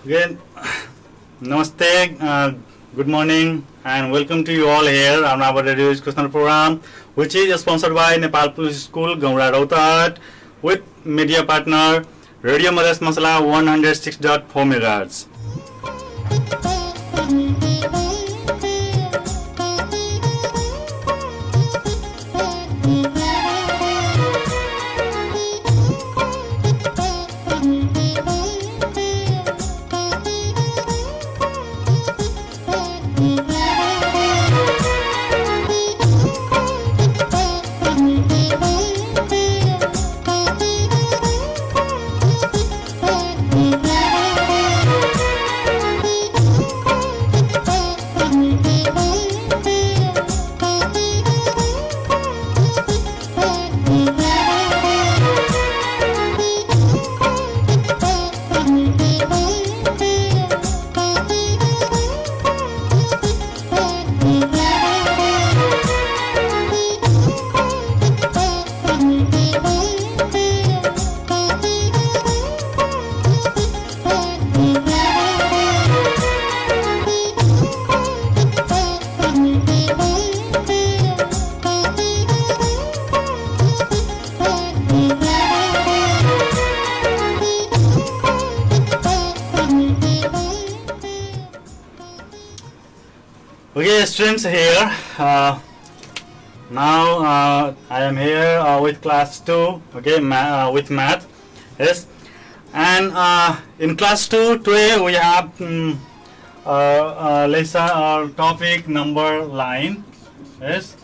Again, Namaste, good morning, and welcome to you all here on our radio educational program, which is sponsored by Nepal Police School, Gaura Rautat, with media partner Radio Malas Masala 106.4 MHz. Okay, students, here now I am here with class 2, okay, with math, yes, and in class 2 today we have lesson or topic number line, yes,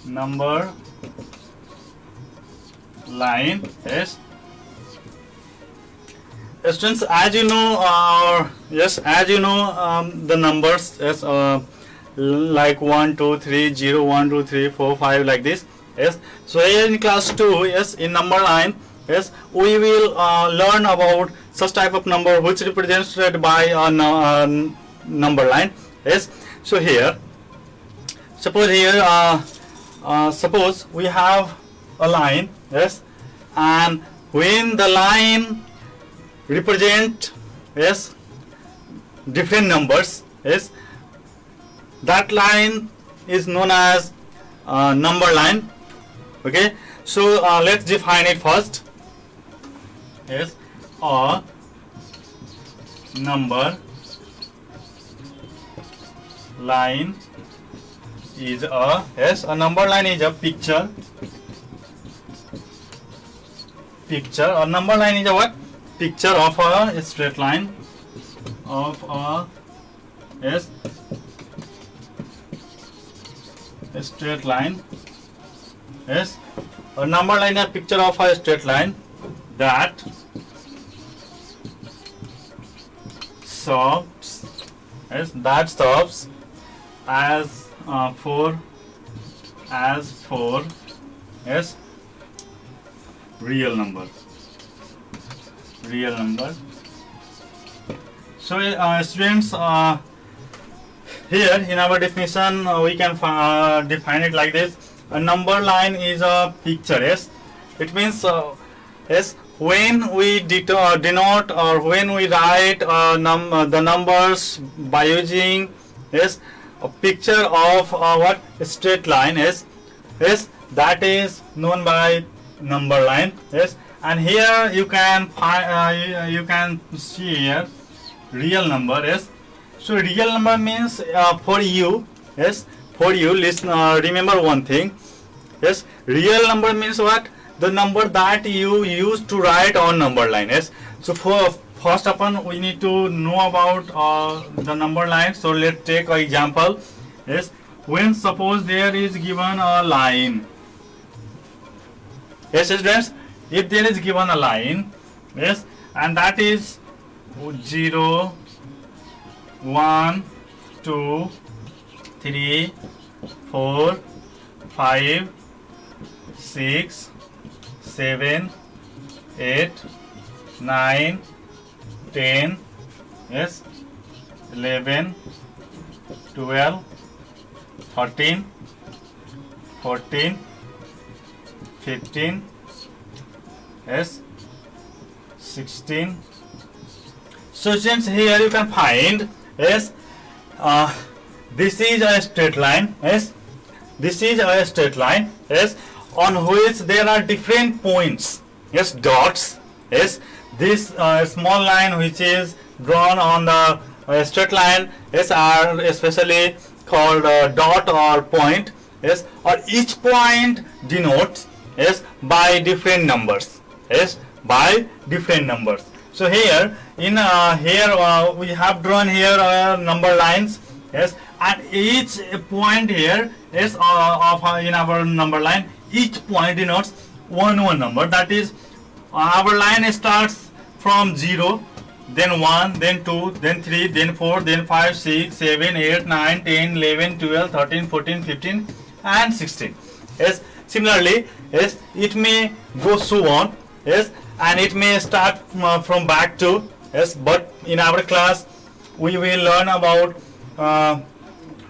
number line, yes. Students, as you know, the numbers, yes, like 1 2 3 0 1 2 3 4 5 like this, yes. So here in class 2, yes, in number line, yes, we will learn about such type of number which represented by a number line, yes. So here, suppose we have a line, yes, and when the line represent, yes, different numbers, yes, that line is known as number line, okay. So let's define it first, yes. A number line is a, yes, a number line is a picture, a number line is a what? Picture of a straight line, of a, yes, a straight line, yes. A number line is a picture of a straight line that serves, yes, that serves as for yes, real number. So students, here in our definition we can define it like this. A number line is a picture, yes. It means yes, when we denote or when we write the numbers by using, yes, a picture of what? A straight line, yes, yes, that is known by number line, yes. And here you can find, you can see here real number, yes. So real number means for you, yes, for you. Listen, remember one thing, yes. Real number means what? The number that you use to write on number line, yes. So for first upon we need to know about the number line. So let's take an example, yes. When suppose there is given a line, yes, students. If there is given a line, yes, and that is 0 1 2 3 4, 5, 6, 7, 8, 9, 10, yes, 11, 12, 13, 14, 15, yes, 16. So since here you can find, yes, this is a straight line, yes, this is a straight line, yes, on which there are different points, yes, dots, yes. This small line which is drawn on the straight line, yes, are especially called dot or point, yes, or each point denotes, yes, by different numbers, yes, by different numbers. So here in we have drawn here number lines, yes, and each point here is in our number line, each point denotes one number. That is, our line starts from 0, then 1, then 2, then 3, then 4, then 5, 6, 7, 8, 9, 10, 11, 12, 13, 14, 15 and 16. Yes, similarly, yes, it may go so on, yes, and it may start from back to, yes, but in our class we will learn about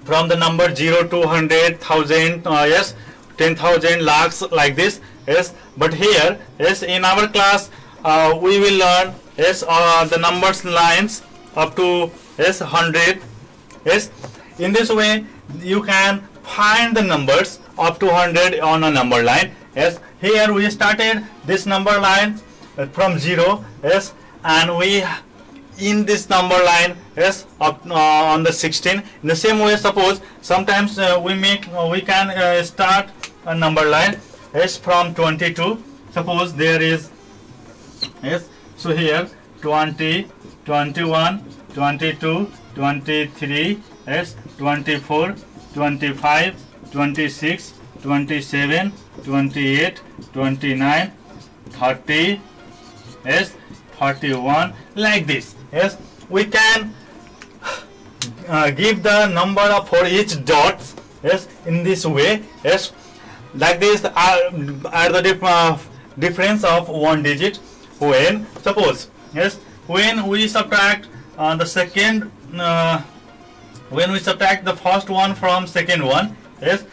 from the number 0 to 100, 1000, yes, 10,000, lakhs, like this, yes. But here, yes, in our class we will learn, yes, the numbers lines up to, yes, 100, yes. In this way you can find the numbers up to 100 on a number line, yes. Here we started this number line from 0, yes, and we in this number line, yes, up on the 16. In the same way, suppose sometimes we can start a number line, yes, from 22. Suppose there is, yes, so here 20, 21, 22, 23, yes, 24, 25, 26, 27, 28, 29, 30, yes, 31, like this, yes. We can give the number for each dot, yes, in this way, yes, like this, at the difference of one digit. When suppose, yes, when we subtract the second, when we subtract the first one from second one, yes,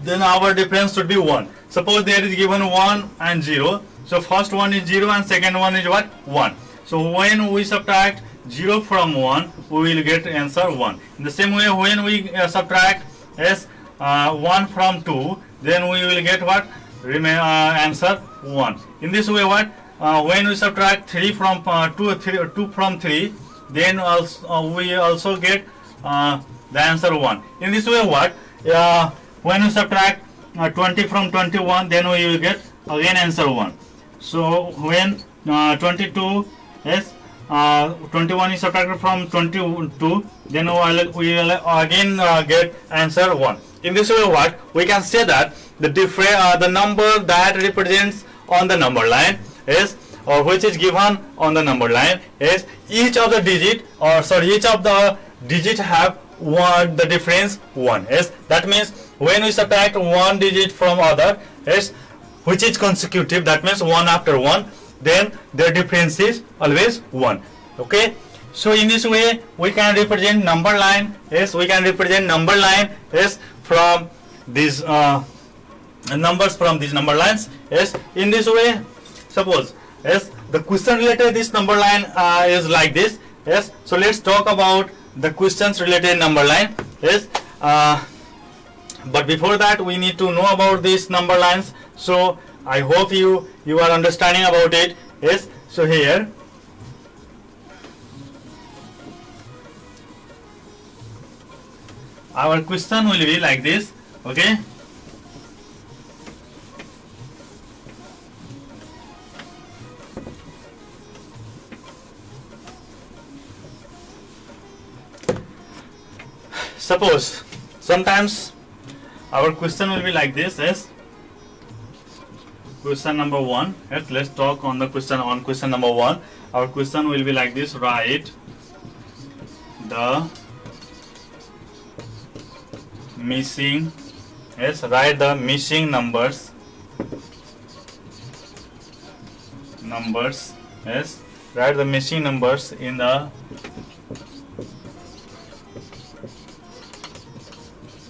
then our difference should be 1. Suppose there is given 1 and 0, so first one is 0 and second one is what? 1. So when we subtract 0 from 1, we will get answer 1. In the same way, when we subtract, yes, 1 from 2, then we will get what? Answer 1. In this way, what? When we subtract 3 from 2 from 3, then we also get the answer 1. In this way, what? When we subtract 20 from 21, then we will get again answer 1. So when 22, yes, 21 is subtracted from 22, then we will again get answer 1. In this way, what? We can say that the number that represents on the number line is, or which is given on the number line, is each of the digit, or sorry, each of the digit have the difference 1. Yes, that means when we subtract one digit from other, yes, which is consecutive, that means one after one, then their difference is always 1. Okay, so in this way we can represent number line, yes, we can represent number line, yes, from these numbers from these number lines, yes. In this way, suppose, yes, the question related this number line is like this, yes. So let's talk about the questions related number line, yes. But before that, we need to know about these number lines. So I hope you are understanding about it, yes. So here our question will be like this, okay. Suppose sometimes our question will be like this, yes. Question number 1, yes, let's talk on the question number 1. Our question will be like this: write the missing, yes, write the missing numbers, yes, write the missing numbers in the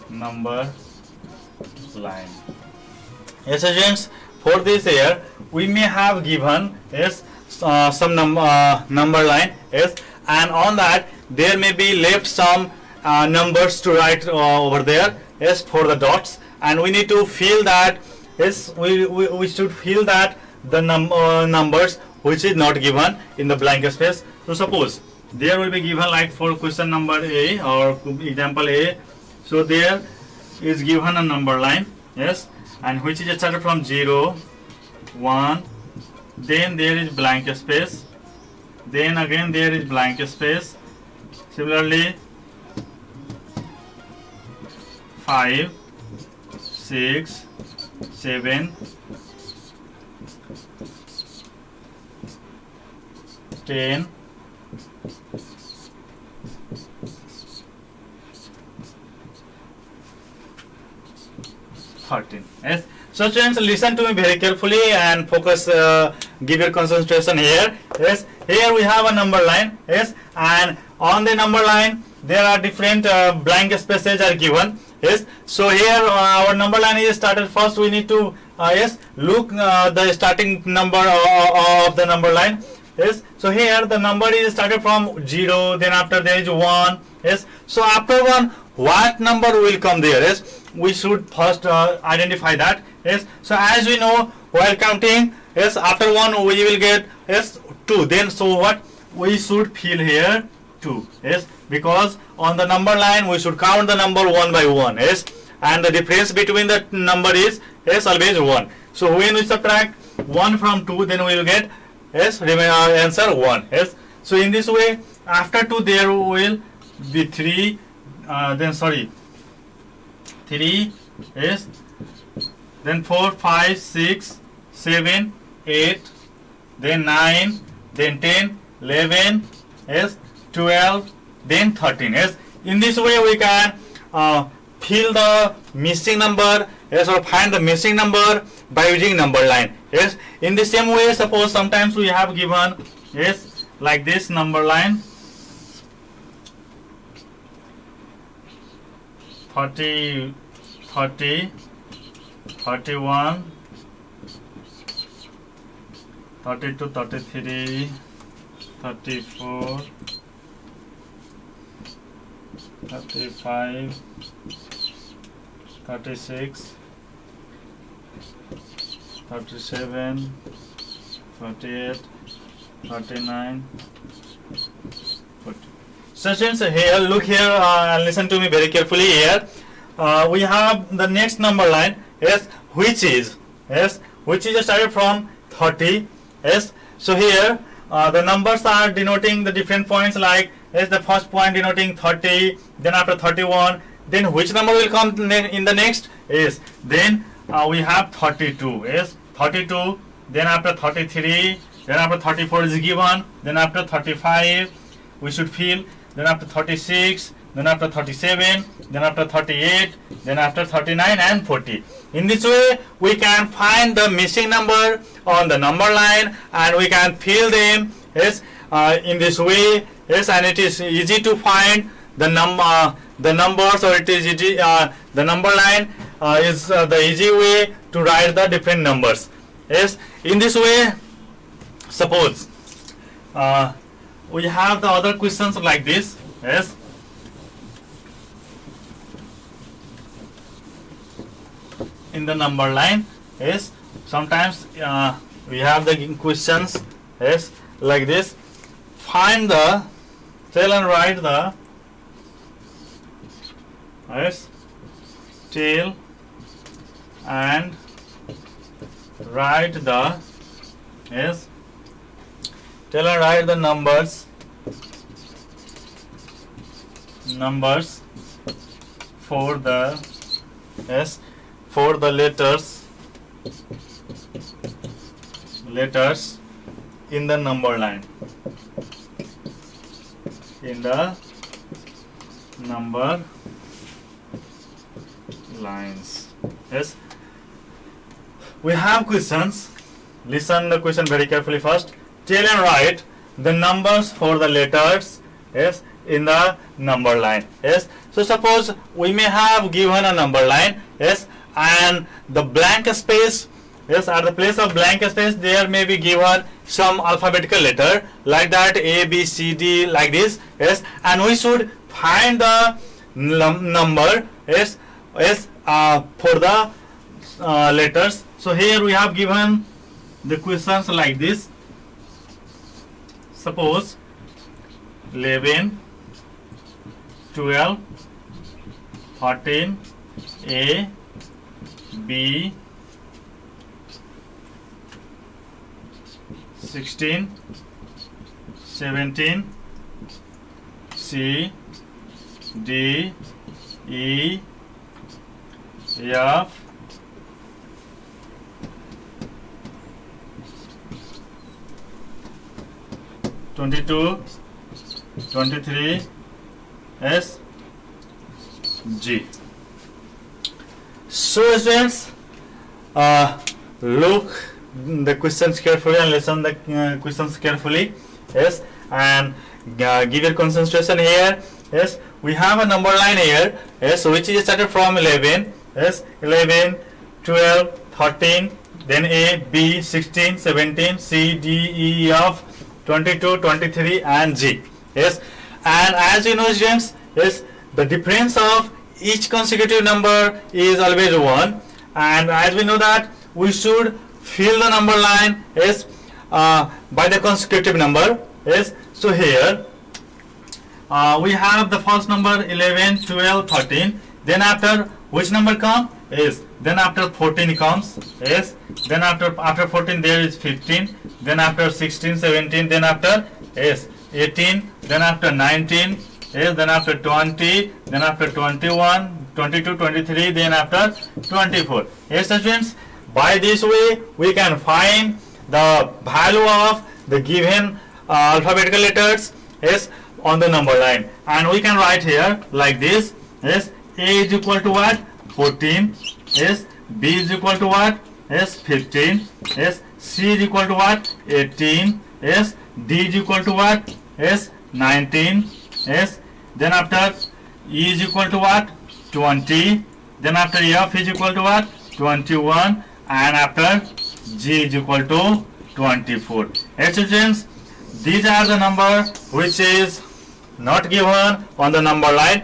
number line. Yes, students, for this here we may have given, yes, some number line, yes, and on that there may be left some numbers to write over there, yes, for the dots, and we need to fill that, yes, we should fill that the numbers which is not given in the blank space. So suppose there will be given like for question number A or example A, so there is given a number line, yes, and which is started from 0, 1, then there is blank space, then again there is blank space, similarly 5, 6, 7, 10, 13. Yes. So students, listen to me very carefully and focus, give your concentration here. Yes, here we have a number line, yes, and on the number line there are different blank spaces are given, yes. So here our number line is started. First we need to yes, look the starting number of the number line, yes. So here the number is started from 0, then after there is 1, yes. So after 1, what number will come there, yes, we should first identify that, yes. So as we know, while counting, yes, after 1 we will get, yes, 2, then so what we should fill here 2, yes, because on the number line we should count the number one by one, yes, and the difference between the number is, yes, always 1. So when we subtract 1 from 2, then we will get, yes, answer 1, yes. So in this way, after 2 there will be 3, then sorry 3, yes, then 4, 5, 6, 7, 8, then 9, then 10, 11, yes, 12, then 13, yes. In this way we can fill the missing number, yes, or find the missing number by using number line, yes. In the same way, suppose sometimes we have given, yes, like this number line 30, 30, 31, 32, 33, 34, 35, 36, 37, 38, 39, 40. So students, here, look here and listen to me very carefully here. We have the next number line, yes, which is, yes, which is started from 30, yes. So here the numbers are denoting the different points, like, yes, the first point denoting 30, then after 31, then which number will come in the next, yes, then we have 32, yes, 32, then after 33, then after 34 is given, then after 35 we should fill, then after 36, then after 37, then after 38, then after 39 and 40. In this way we can find the missing number on the number line and we can fill them, yes, in this way, yes, and it is easy to find the numbers, or it is easy, the number line is the easy way to write the different numbers, yes. In this way, suppose we have the other questions like this, yes. In the number line, yes, sometimes we have the questions, yes, like this. Find the, tell and write the, yes, tell and write the, yes, tell and write the numbers for the, yes, for the letters in the number line, in the number lines. Yes, we have questions. Listen the question very carefully first. Tell and write the numbers for the letters, yes, in the number line. Yes, so suppose we may have given a number line, yes, and the blank space, yes, at the place of blank space there may be given some alphabetical letter like that, A, B, C, D, like this, yes, and we should find the number, yes, for the letters. So here we have given the questions like this. Suppose 11, 12, 13, A, B, 16, 17, C, D, E, F, (22), 23, S, G. So students, look the questions carefully and listen the questions carefully. Yes, and give your concentration here. Yes, we have a number line here. Yes, which is started from 11. Yes, 11, 12, 13, then A, B, 16, 17, C, D, E, F, 22, 23, and G. Yes, and as you know students, yes, the difference of each consecutive number is always 1, and as we know that we should fill the number line, yes, by the consecutive number. Yes, so here we have the first number 11, 12, 13, then after which number come? Yes, then after 14 comes. Yes, then after 14 there is 15, then after 16, 17, then after, yes, 18, then after 19, yes, then after 20, then after 21, 22, 23, then after 24. Yes students, by this way we can find the value of the given alphabetical letters, yes, on the number line, and we can write here like this. Yes, A is equal to what? 14. Yes, B is equal to what? Yes, 15. Yes, C is equal to what? 18. Yes, D is equal to what? Yes, 19. Yes, then after E is equal to what? 20. Then after F is equal to what? 21. And after G is equal to 24. Yes students, these are the number which is not given on the number line,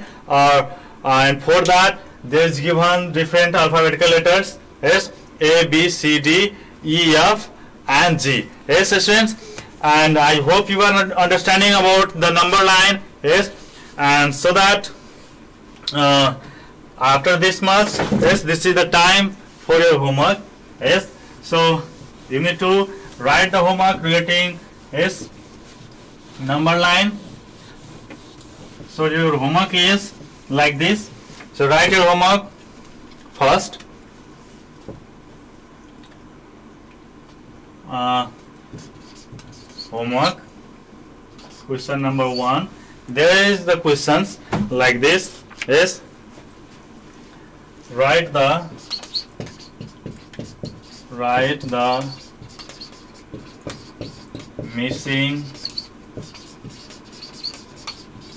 and for that there is given different alphabetical letters. Yes, A, B, C, D, E, F, and G. Yes students, and I hope you are understanding about the number line. Yes, and so that after this much, yes, this is the time for your homework. Yes, so you need to write the homework relating, yes, number line. So your homework is like this. So write your homework first. Homework question number 1. There is the questions like this. Yes, write the missing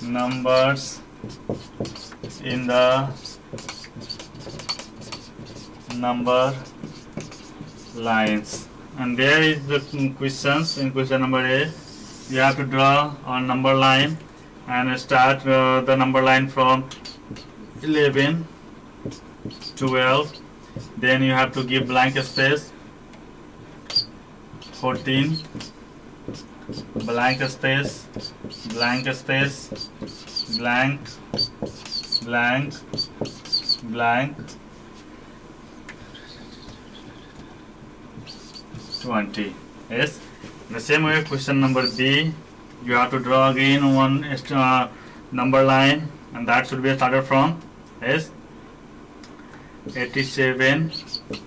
numbers in the number lines. And there is the questions. In question number A, you have to draw a number line and start the number line from 11, 12, then you have to give blank space, 14, blank space, blank space, blank, blank, blank, 20. Yes, in the same way question number B, you have to draw again one extra number line, and that should be started from, yes, 87, 88,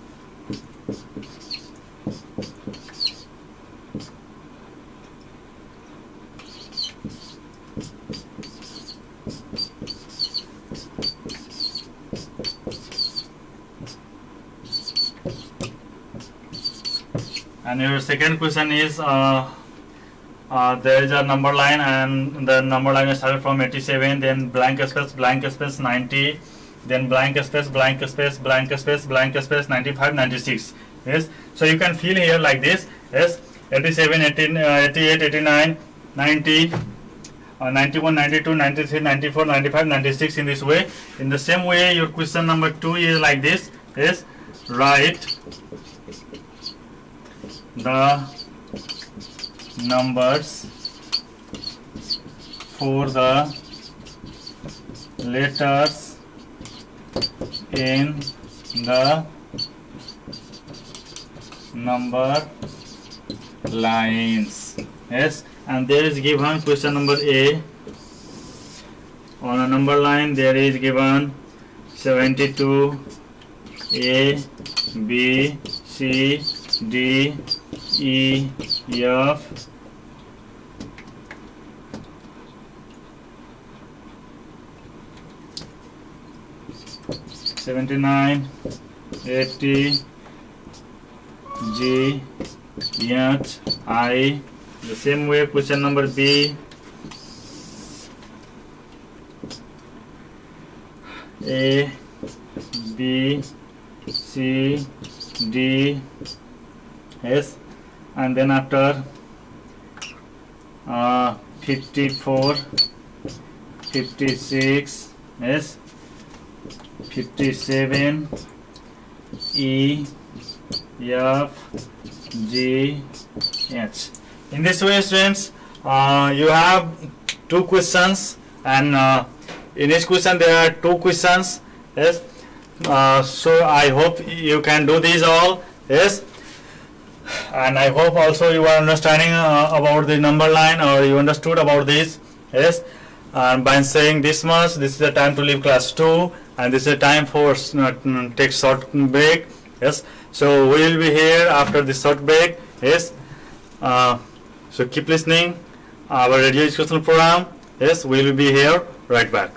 And your second question is there is a number line, and the number line is started from 87, then blank space 90, then blank space 95, 96. Yes, so you can fill here like this. Yes, 87, 18, 88, 89, 90, 91, 92, 93, 94, 95, 96, in this way. In the same way, your question number 2 is like this. Yes, write the numbers for the letters in the number lines. Yes, and there is given question number A. On a number line there is given 72, A, B, C, D, E, F, 79, 80, G, H, I. The same way, question number B, A, B, C, D, S, and then after 54, 56, S, 57, E, F, G, H. In this way, students, you have 2 questions, and in each question there are 2 questions. Yes, so I hope you can do these all. Yes, and I hope also you are understanding about the number line, or you understood about this. Yes, and by saying this much, this is the time to leave class 2, and this is the time for take short break. Yes, so we will be here after this short break. Yes, so keep listening our radio educational program. Yes, we will be here right back.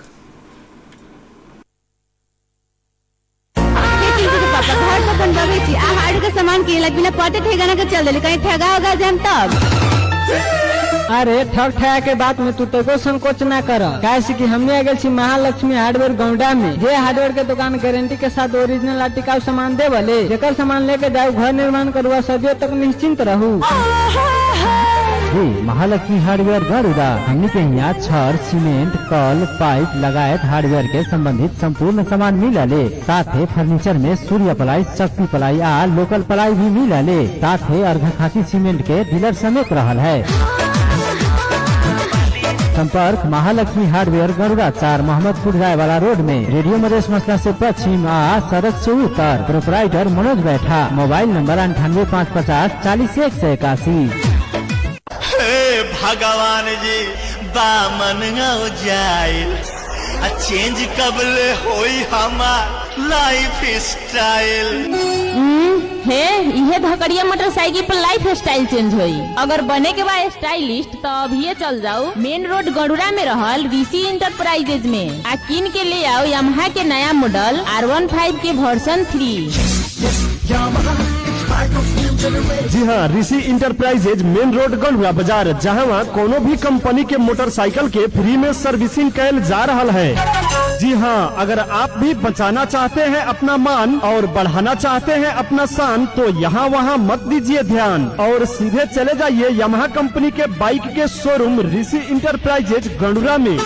सामान के लग बिना पते ठेगाना के चल देले कहीं ठगा होगा जम तब। अरे ठग ठगा के बात में तू तो संकोच ना कर, कैसे कि हमने आ गए महालक्ष्मी हार्डवेयर गौंडा में। ये हार्डवेयर के दुकान गारंटी के साथ ओरिजिनल आर्टिकल सामान दे वाले, जेकर सामान लेके जाओ घर निर्माण करवा सदियों तक निश्चिंत रहू। महालक्ष्मी हार्डवेयर गरुड़ा हमने के यहाँ छड़, सीमेंट, कल, पाइप लगायत हार्डवेयर के संबंधित संपूर्ण सामान मिला ले। साथ ही फर्नीचर में सूर्य पलाई, शक्ति पलाई आ लोकल पलाई भी मिला ले। साथ ही अर्धखाती सीमेंट के डीलर समेत रहल है। संपर्क महालक्ष्मी हार्डवेयर गरुड़ा 4 मोहम्मदपुर जाए वाला रोड में, रेडियो मधेश मसला से पश्चिम आ सड़क से उत्तर। प्रोपराइटर मनोज बैठा। Mobile number 98 550 40 181। भगवान जी बामन जाइल चेंज कबले होई हमार लाइफ स्टाइल। हे इहे धकड़िया मोटरसाइकिल पर लाइफ स्टाइल चेंज होई। अगर बने के बाद स्टाइलिस्ट तो अभी चल जाओ मेन रोड गरुड़ा में रहल ऋषि इंटरप्राइजेज में, आ किन के ले आओ यामाहा के नया मॉडल R15 के वर्जन 3। जी हाँ, ऋषि इंटरप्राइजेज मेन रोड गढ़वा बाजार, जहाँ कोनो भी कंपनी के मोटरसाइकिल के फ्री में सर्विसिंग कैल जा रहा है। जी हाँ, अगर आप भी बचाना चाहते हैं अपना मान और बढ़ाना चाहते हैं अपना शान, तो यहाँ वहाँ मत दीजिए ध्यान और सीधे चले जाइए यामाहा कंपनी के बाइक के शोरूम ऋषि इंटरप्राइजेज गढ़वा में।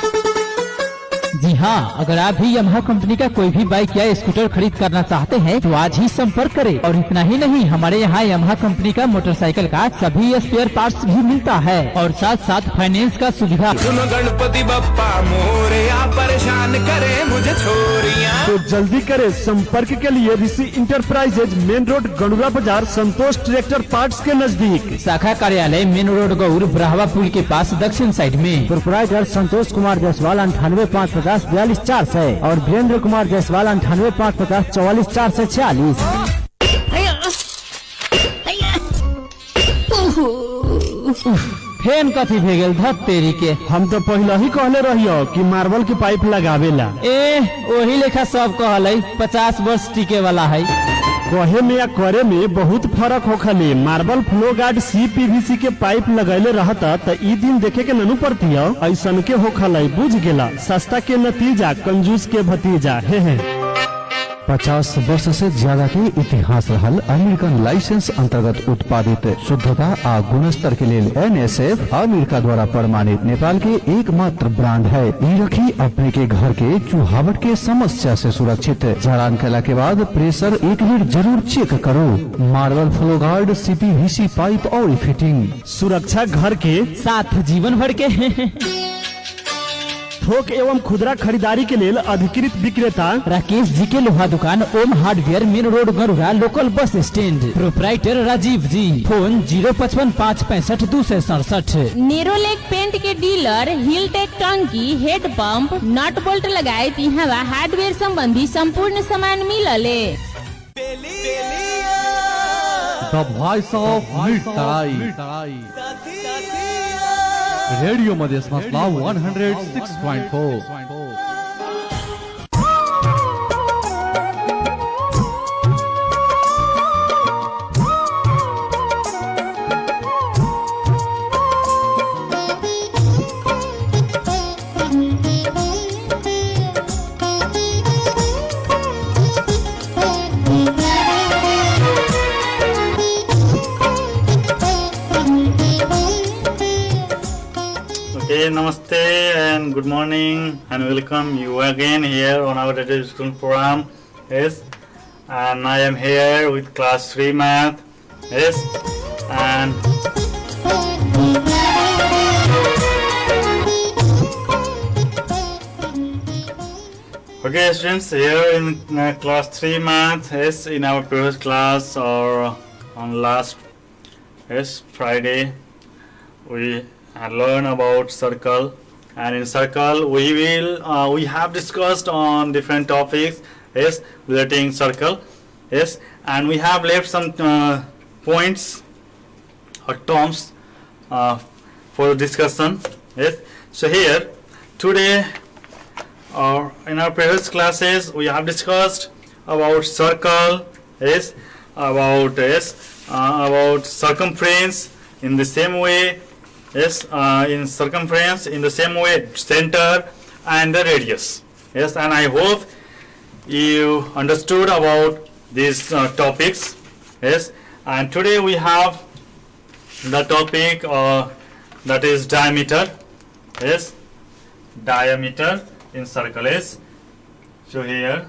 जी हाँ, अगर आप भी यामाहा कंपनी का कोई भी बाइक या स्कूटर खरीद करना चाहते हैं तो आज ही संपर्क करें। और इतना ही नहीं, हमारे यहाँ यामाहा कंपनी का मोटरसाइकिल का सभी स्पेयर पार्ट्स भी मिलता है और साथ साथ फाइनेंस का सुविधा। सुनो गणपति बप्पा मोरया, परेशान करे मुझे छोरियां। तो जल्दी करें, संपर्क के लिए ऋषि इंटरप्राइजेज मेन रोड गढ़वा बाजार, संतोष ट्रैक्टर पार्ट्स के नजदीक। शाखा कार्यालय मेन रोड गौर ब्राह्वा पुल के पास दक्षिण साइड में। प्रोपराइटर संतोष कुमार जायसवाल 98 550 42 400 और वीरेंद्र कुमार जायसवाल 98 550 44 446। फेन कथी भेगल तेरी के। हम तो पहले ही कहले रहियो कि मार्बल की पाइप लगावेला। वही लेखा सब कहले 50 वर्ष टिके वाला है। कहे में या करे में बहुत फर्क होखले। मार्बल फ्लो गार्ड CPVC के पाइप लगैले रहता त ई दिन देखे के ननु पड़ती है। ऐसन के होखले बुझ गेला, सस्ता के नतीजा कंजूस के भतीजा। हे 50 वर्ष से ज्यादा के इतिहास रहल अमेरिकन लाइसेंस अंतर्गत उत्पादित शुद्धता आ गुणस्तर के लिए NSF अमेरिका द्वारा प्रमाणित नेपाल के एकमात्र ब्रांड है। ई रखी अपने के घर के चूहावट के समस्या से सुरक्षित। जड़ान कैला के बाद प्रेशर एक बेर जरूर चेक करो। Marble flow guard CPVC pipe और फिटिंग, सुरक्षा घर के साथ जीवन भर के। थोक एवं खुदरा खरीदारी के लिए अधिकृत विक्रेता राकेश जी के लोहा दुकान, Om hardware, main road Garuda, local bus stand. Proprietor Rajiv ji, phone 055-565-267। Nerolac paint के डीलर, हिल टेक टंकी, हेड पंप, नट बोल्ट लगाए यहाँ हार्डवेयर संबंधी संपूर्ण सामान मिलले। द वॉइस ऑफ मिठाई रेडियो मधेश मसला 106.4। Okay, namaste and good morning and welcome you again here on our radio school program. Yes, and I am here with class 3 math. Yes, and okay students, here in class 3 math. Yes, in our previous class or on last Friday we learn about circle, and in circle we have discussed on different topics relating circle, and we have left some points or terms for discussion. So here today or in our previous classes we have discussed about circle, about circumference in the same way. In circumference in the same way, center and the radius. And I hope you understood about these topics. And today we have the topic that is diameter. Diameter in circle is, so here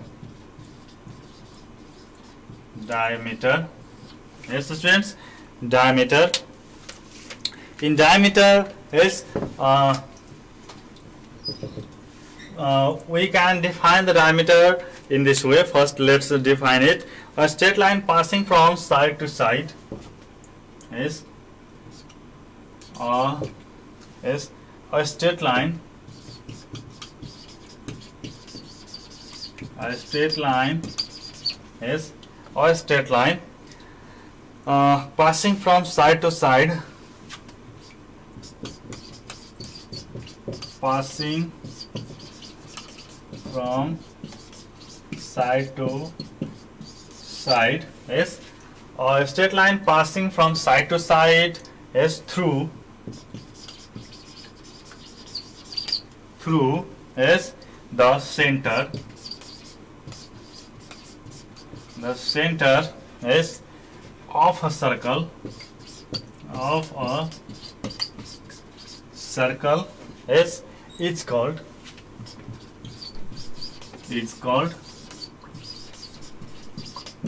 diameter. Students, diameter. In diameter we can define the diameter in this way. First let's define it. A straight line passing from side to side is a straight line. A straight line is a straight line passing from side to side. Passing from side to side is a straight line passing from side to side is through is the center. The center is of a circle is it's called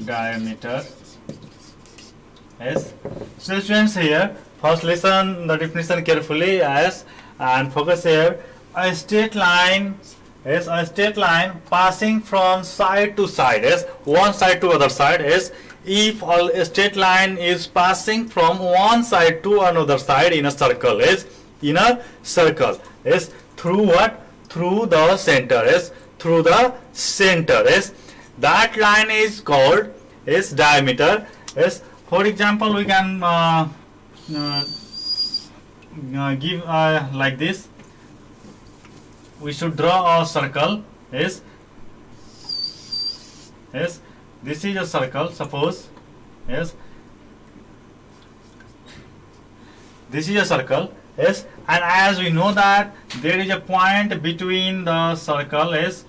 diameter. So students, here first listen the definition carefully and focus here. A straight line is a straight line passing from side to side, one side to other side. If a straight line is passing from one side to another side in a circle, through what? Through the center. Through the center. That line is called diameter. For example, we can give like this. We should draw a circle. this is a circle, suppose, yes, this is a circle, yes, and as we know that there is a point between the circle, yes,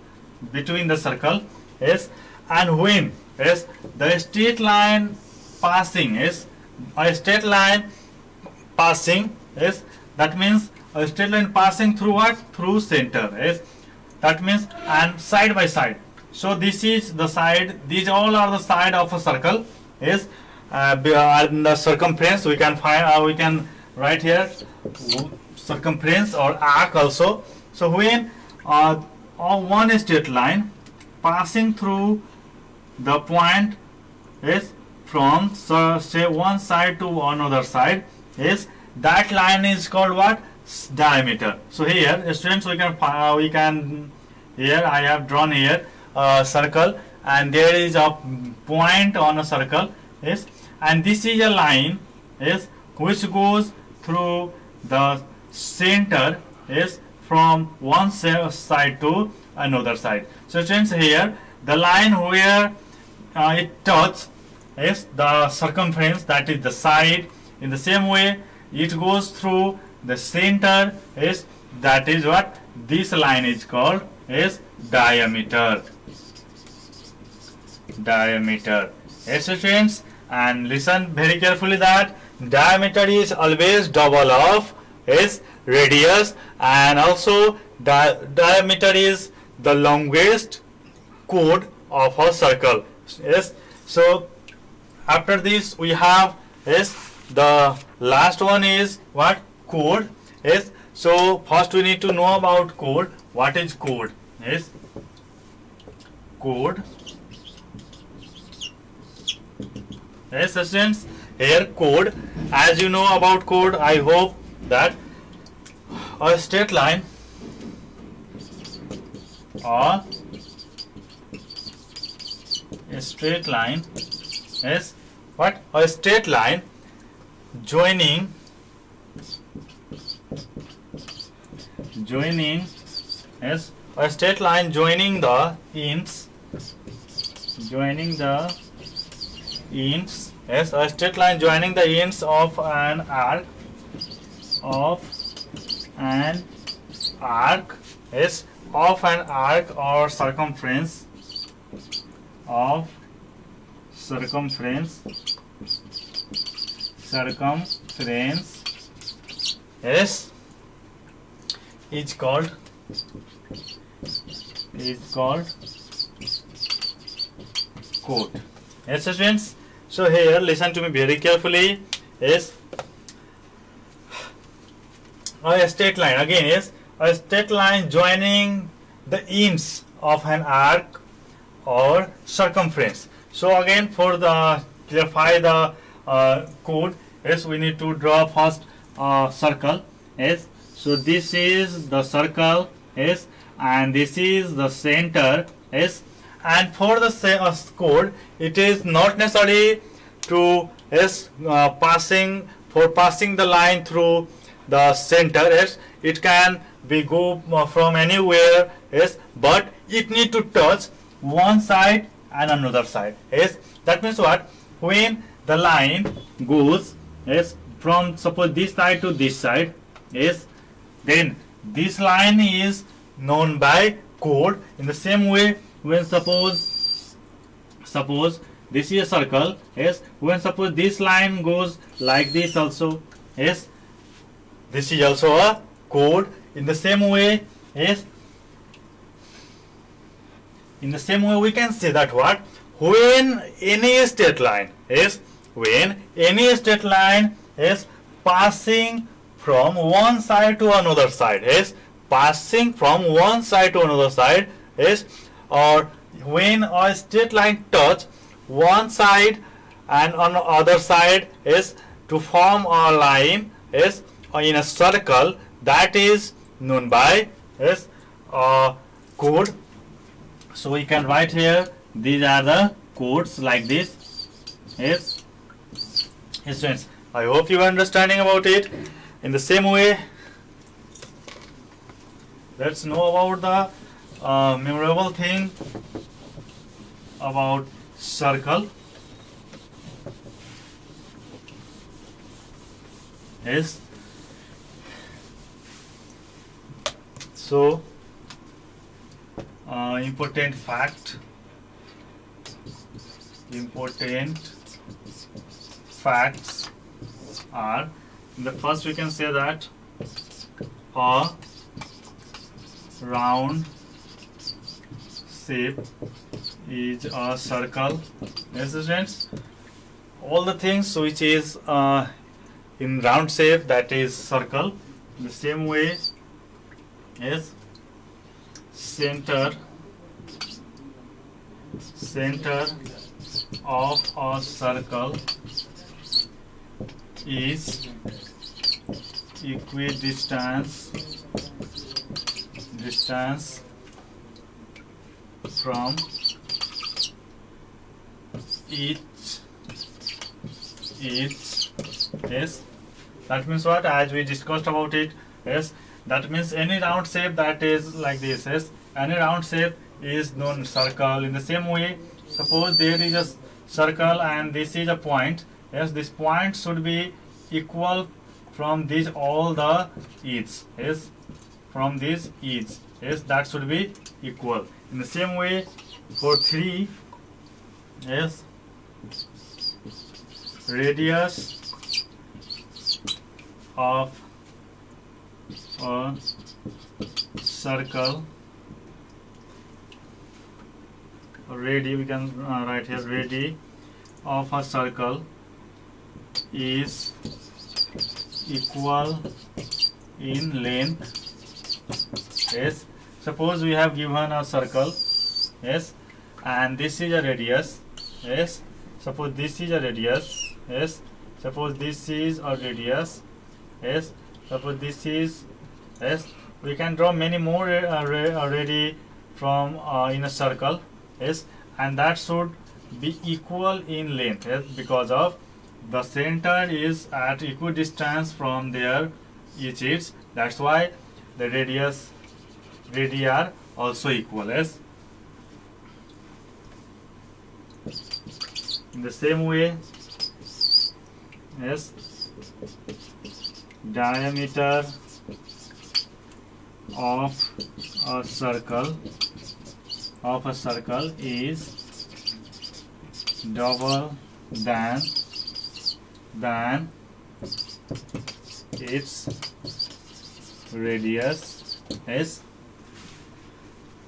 and when, yes, the straight line passing, yes, a straight line passing, yes, that means a straight line passing through what? Through center, yes, that means, and side by side. So this is the side, these all are the side of a circle, yes, and the circumference we can find, we can write here circumference or arc also. So when one straight line passing through the point, yes, from say one side to another side, yes, that line is called what? Diameter. So here, students, we can here I have drawn here a circle, and there is a point on a circle, yes, and this is a line, yes, which goes through the center, yes, from one side to another side. So students, here the line where it touches, yes, the circumference, that is the side, in the same way it goes through the center, yes, that is what this line is called, is diameter. Yes, students, and listen very carefully that diameter is always double of its radius, and also diameter is the longest chord of a circle. Yes, so after this we have, yes, the last one is what? Chord. Yes, so first we need to know about chord. What is chord? Yes, chord. Yes, students, here chord, as you know about chord, I hope that a straight line or a straight line, yes, what? A straight line joining yes, a straight line joining the ends, yes, a straight line joining the ends of an arc, yes, of an arc or circumference yes, is called chord. Yes, students, so here listen to me very carefully. Yes, a straight line again is a straight line joining the ends of an arc or circumference. So again, for the clarify the chord, yes, we need to draw first circle. Yes, so this is the circle, yes, and this is the center, yes, and for the chord, it is not necessary to, yes, passing the line through the center, yes, it can be go from anywhere, yes, but it need to touch one side and another side, yes. That means what? When the line goes, yes, from suppose this side to this side, yes, then this line is known by chord. In the same way, when suppose this is a circle, yes, when suppose this line goes like this also, yes, this is also a chord. In the same way, yes, in the same way we can say that what? When any straight line, yes, when any straight line is passing from one side to another side, yes, passing from one side to another side, yes, or when a straight line touch one side and on the other side is to form a line, is in a circle, that is known by, yes, chord. So we can write here, these are the chords like this. Yes, students, I hope you are understanding about it. In the same way, let's know about the memorable thing about circle is so important facts are, in the first we can say that a round shape is a circle. Yes, students, all the things which is in round shape, that is circle. In the same way, yes, center of a circle is equidistance from each. Yes, that means what, as we discussed about it. Yes, that means any round shape that is like this. Yes, any round shape is known circle. In the same way, suppose there is a circle and this is a point. Yes, this point should be equal from these all the edges. Yes, from these edges. Yes, that should be equal. In the same way, for 3, yes, radius of a circle, we can write here, radius of a circle is equal in length. Yes, suppose we have given a circle, yes, and this is a radius. Yes, suppose this is a radius. Yes, suppose this is a radius. Yes, suppose this is, yes, we can draw many more already from in a circle. Yes, and that should be equal in length. Yes, because of the center is at equidistance from their edges. That's why the radii are also equal. Yes, in the same way, yes, diameter of a circle is double than its radius. Yes,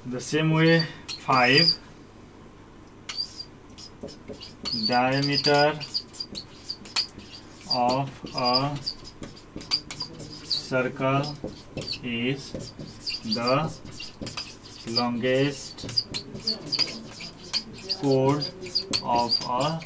the same way, 5, diameter of a circle is the longest chord of a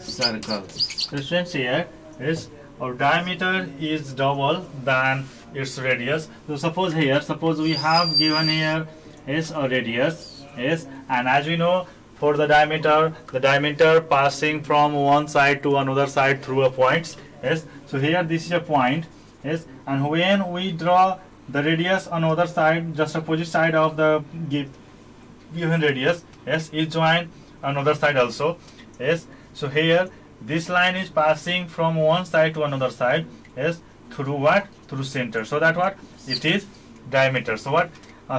circle. So students, here is our diameter is double than its radius. So suppose we have given here is a radius. Yes, and as we know, for the diameter passing from one side to another side through a point. Yes, so here this is a point. Yes, and when we draw the radius on other side, just opposite side of the given radius, yes, is joined on other side also. Yes, so here this line is passing from one side to another side. Yes, through what? Through center. So that what? It is diameter. So what?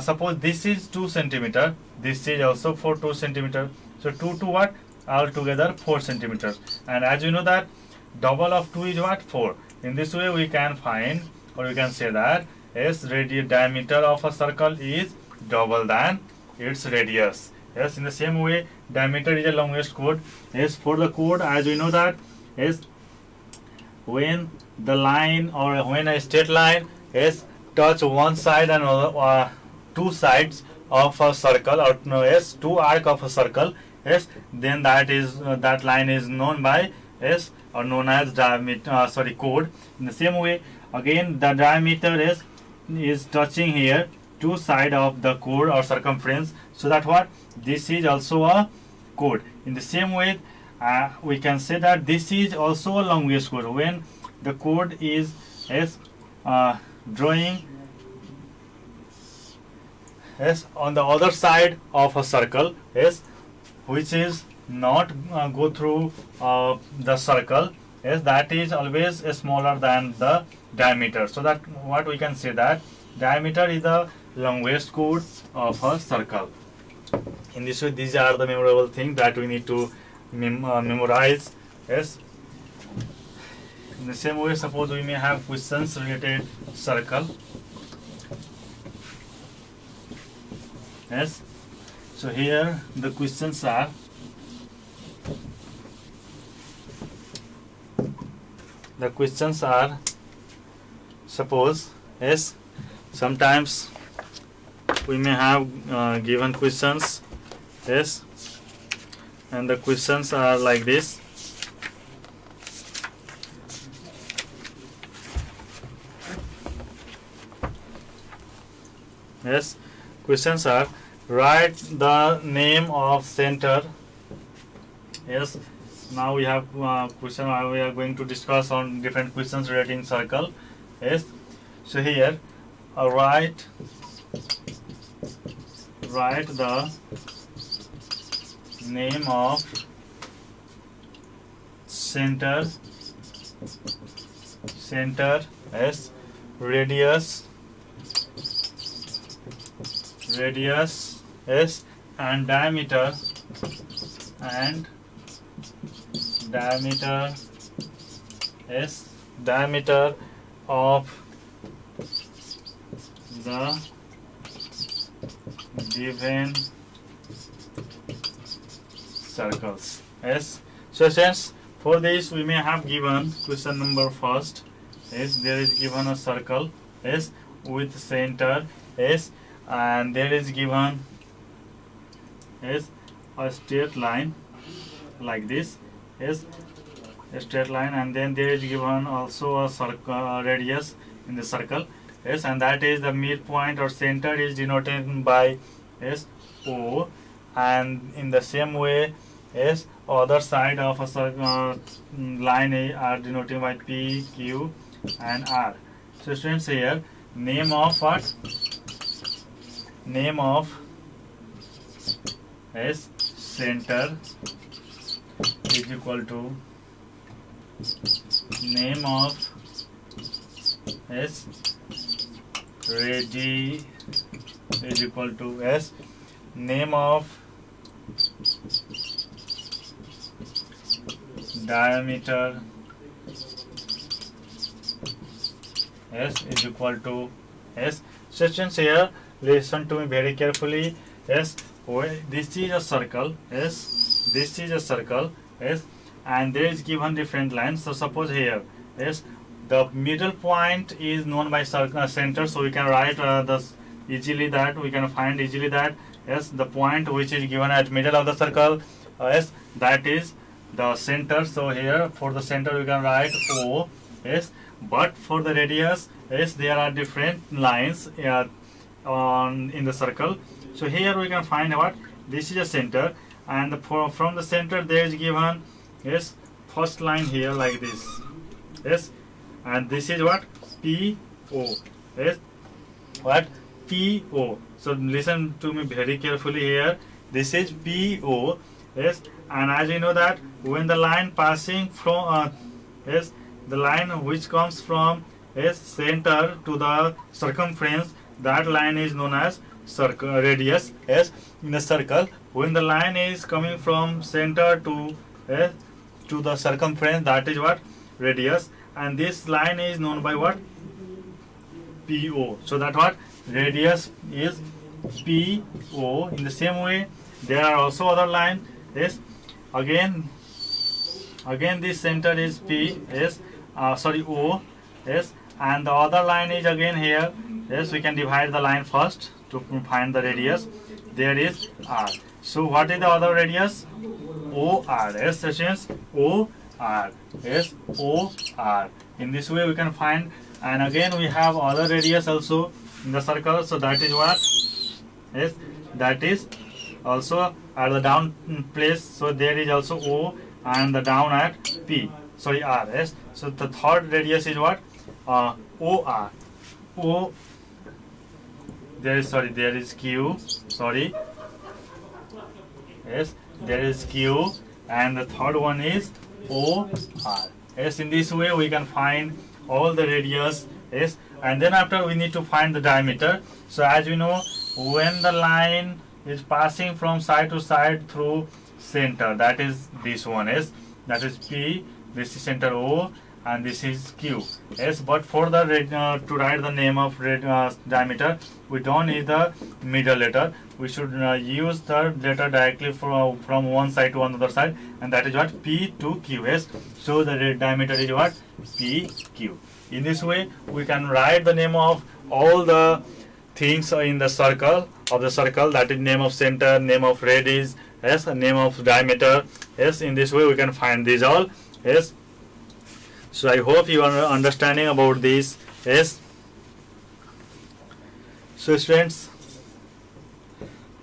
Suppose this is 2 centimeter. This is also for 2 centimeter. So 2 to what? Altogether 4 centimeters. And as you know that double of 2 is what? 4. In this way we can find, or we can say that, yes, diameter of a circle is double than its radius. Yes, in the same way, diameter is the longest chord. Yes, for the chord, as we know that, yes, when the line or when a straight line is touch one side and two sides of a circle, or no, yes, two arc of a circle, yes, then that line is known by, yes, or known as diameter, chord. In the same way, again the diameter is touching here two side of the chord or circumference. So that what? This is also a chord. In the same way, we can say that this is also a longest chord. When the chord is drawing on the other side of a circle, which is not go through the circle, yes, that is always smaller than the diameter. So that what we can say that diameter is the longest chord of a circle. In this way, these are the memorable things that we need to memorize. Yes. In the same way, suppose we may have questions related circle. Yes. So here the questions are. The questions are, suppose, yes, sometimes we may have given questions, yes, and the questions are like this. Yes, questions are, write the name of center. Yes, now we have question. We are going to discuss on different questions relating circle. Yes, so here write the name of center, yes, radius, yes, and diameter, yes, diameter of the given circles. Yes, so since for this we may have given question number first. Yes, there is given a circle, yes, with center, yes, and there is given, yes, a straight line like this, yes, a straight line, and then there is given also a circle radius in the circle, yes, and that is the midpoint or center is denoted by, yes, O, and in the same way, yes, other side of a circle line are denoted by P, Q, and R. So students, here name of what? Name of, yes, center is equal to name of, yes, radii is equal to, yes, name of diameter, yes, is equal to, yes. Sections here, listen to me very carefully. Yes, this is a circle, yes, this is a circle, yes, and there is given different lines. So suppose here, yes, the middle point is known by center, so we can write this easily, that we can find easily that, yes, the point which is given at middle of the circle, yes, that is the center. So here for the center we can write O, yes, but for the radius, yes, there are different lines in the circle. So here we can find what, this is a center, and from the center there is given, yes, first line here like this, yes, and this is what, PO, yes, what, PO. So listen to me very carefully here, this is PO, yes, and as you know that when the line passing from yes, the line which comes from, yes, center to the circumference, that line is known as circle radius, yes, in the circle. When the line is coming from center to, yes, to the circumference, that is what, radius, and this line is known by what, PO. So that what, radius is PO. In the same way, there are also other line, yes, again this center is P, yes, O, yes, and the other line is again here, yes, we can divide the line first to find the radius. There is R. So what is the other radius? OR, yes, students, OR, yes, OR. In this way we can find, and again we have other radius also in the circle, so that is what, yes, that is also at the down place, so there is also O, and the down at P, sorry, R, yes. So the third radius is what, OR, O, there is Q, sorry, yes, there is Q, and the third one is OR. Yes, in this way we can find all the radius. Yes, and then after we need to find the diameter. So as we know, when the line is passing from side to side through center, that is this one. Yes, that is P. This is center O, and this is Q. Yes, but for the to write the name of diameter, we don't need the middle letter. We should use the letter directly from one side to another side, and that is what? P to Q. Yes, so the diameter is what? PQ. In this way, we can write the name of all the things in the circle that is name of center, name of radius, yes, name of diameter. Yes, in this way we can find these all. Yes, so I hope you are understanding about this. Yes, so students,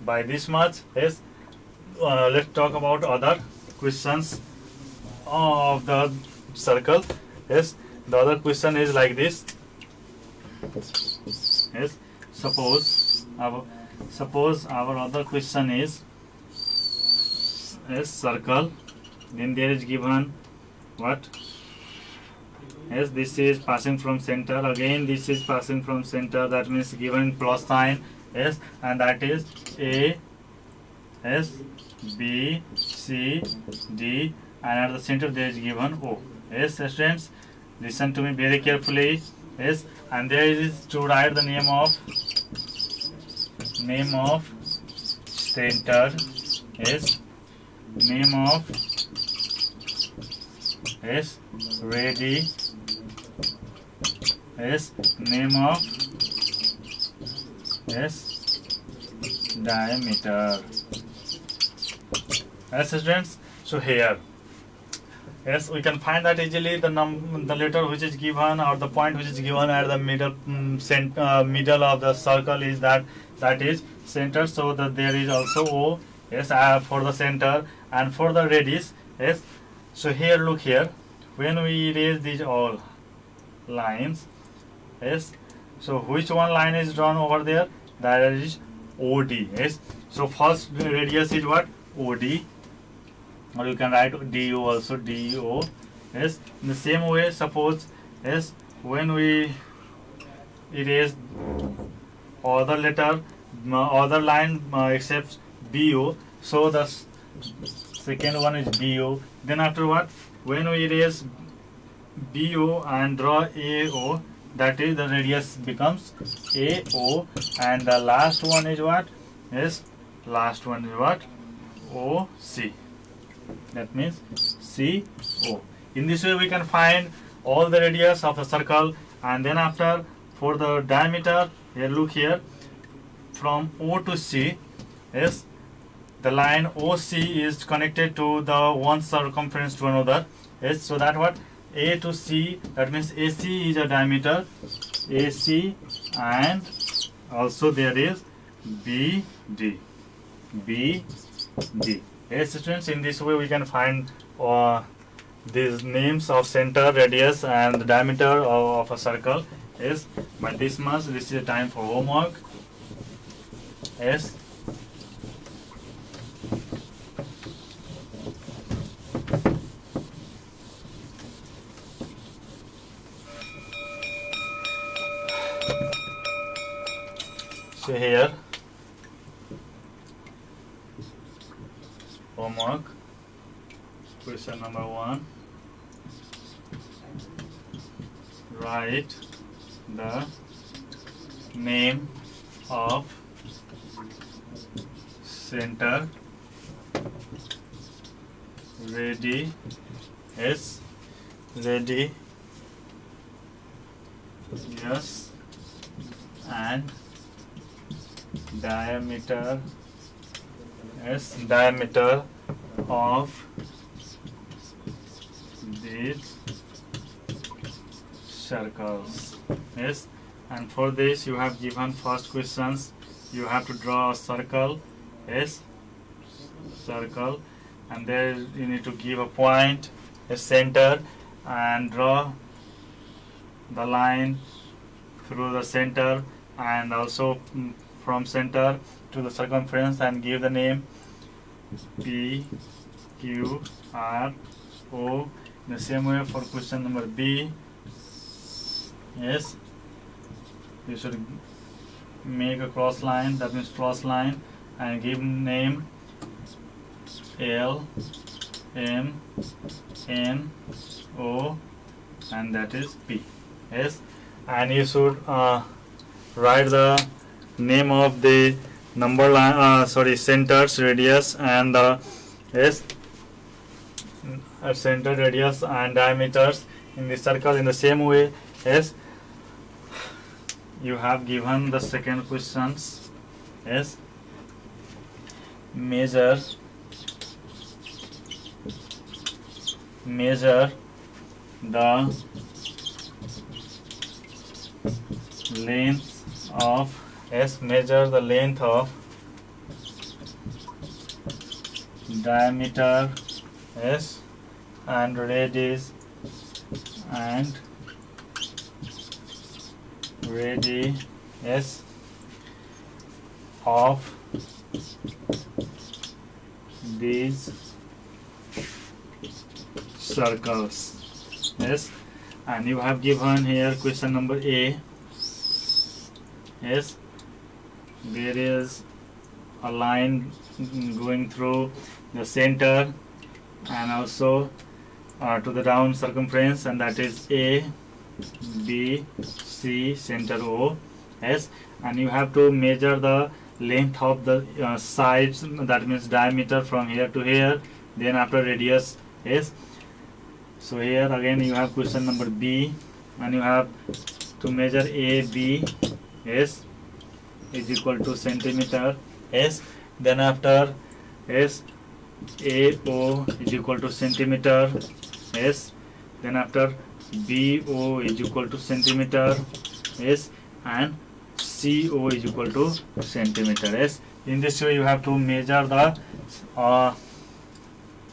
by this much, yes, let's talk about other questions of the circle. Yes, the other question is like this. Yes, suppose our other question is, yes, circle, then there is given what? Yes, this is passing from center, again this is passing from center, that means given plus sign. Yes, and that is A, S, B, C, D, and at the center there is given O. Yes, students, listen to me very carefully. Yes, and there is to write the name of center. Yes, name of, yes, ready. Yes, name of, yes, diameter. Yes, students, so here, yes, we can find that easily. The letter which is given, or the point which is given at the middle of the circle is that is center. So that there is also O. Yes, for the center, and for the radius. Yes, so here, look here, when we erase these all lines. Yes, so which one line is drawn over there? That is OD. Yes, so first radius is what? OD, or you can write DO also, DO. Yes, in the same way, suppose, yes, when we erase other letter, other line except BO, so the second one is BO. Then after what? When we erase BO and draw AO, that is the radius becomes AO, and the last one is what? Yes, last one is what? OC. That means CO. In this way we can find all the radius of the circle, and then after for the diameter, here look here, from O to C. Yes, the line OC is connected to the one circumference to another. Yes, so that what? A to C, that means AC is a diameter, AC, and also there is BD. Yes, students, in this way we can find these names of center, radius, and the diameter of a circle. Yes, by this much, this is the time for homework. Yes. So here, homework, question number 1, write the name of center, radius, yes, and diameter, yes, diameter of these circles. Yes, and for this you have given first questions, you have to draw a circle. Yes, circle, and there you need to give a point, a center, and draw the line through the center, and also from center to the circumference, and give the name. P Q R O. The same way for question number B. Yes, you should make a cross line, that means cross line, and give name L M N O, and that is P. Yes, and you should write the name of the number line, centers, radius, and yes, center, radius, and diameters in the circle in the same way. Yes, you have given the second questions. Yes, measure the length of, yes, measure the length of diameter, yes, and radius yes, of these circles. Yes, and you have given here question number A. Yes, there is a line going through the center and also to the round circumference, and that is A, B, C, center O. Yes, and you have to measure the length of the sides, that means diameter from here to here, then after radius. Yes, so here again you have question number B, and you have to measure AB, yes, is equal to centimeter. Yes, then after, yes, AO is equal to centimeter. Yes, then after BO is equal to centimeter. Yes, and CO is equal to centimeter. Yes, in this way you have to measure the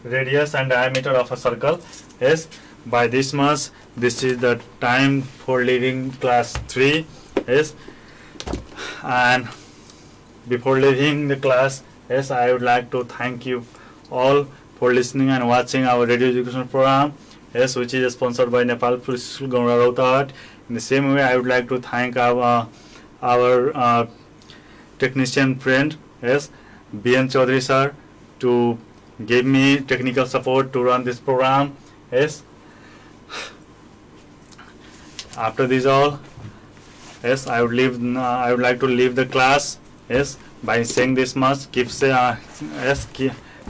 radius and diameter of a circle. Yes, by this much, this is the time for leaving class 3. Yes, and before leaving the class, yes, I would like to thank you all for listening and watching our radio education program, yes, which is sponsored by Nepal Police School, Gaura Rautahat. In the same way, I would like to thank our technician friend, yes, BN Chaudhary sir, to give me technical support to run this program. Yes, after this all, yes, I would like to leave the class, yes, by saying this much: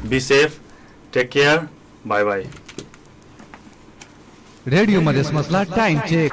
be safe, take care, bye bye. Radio Madhes मसला time check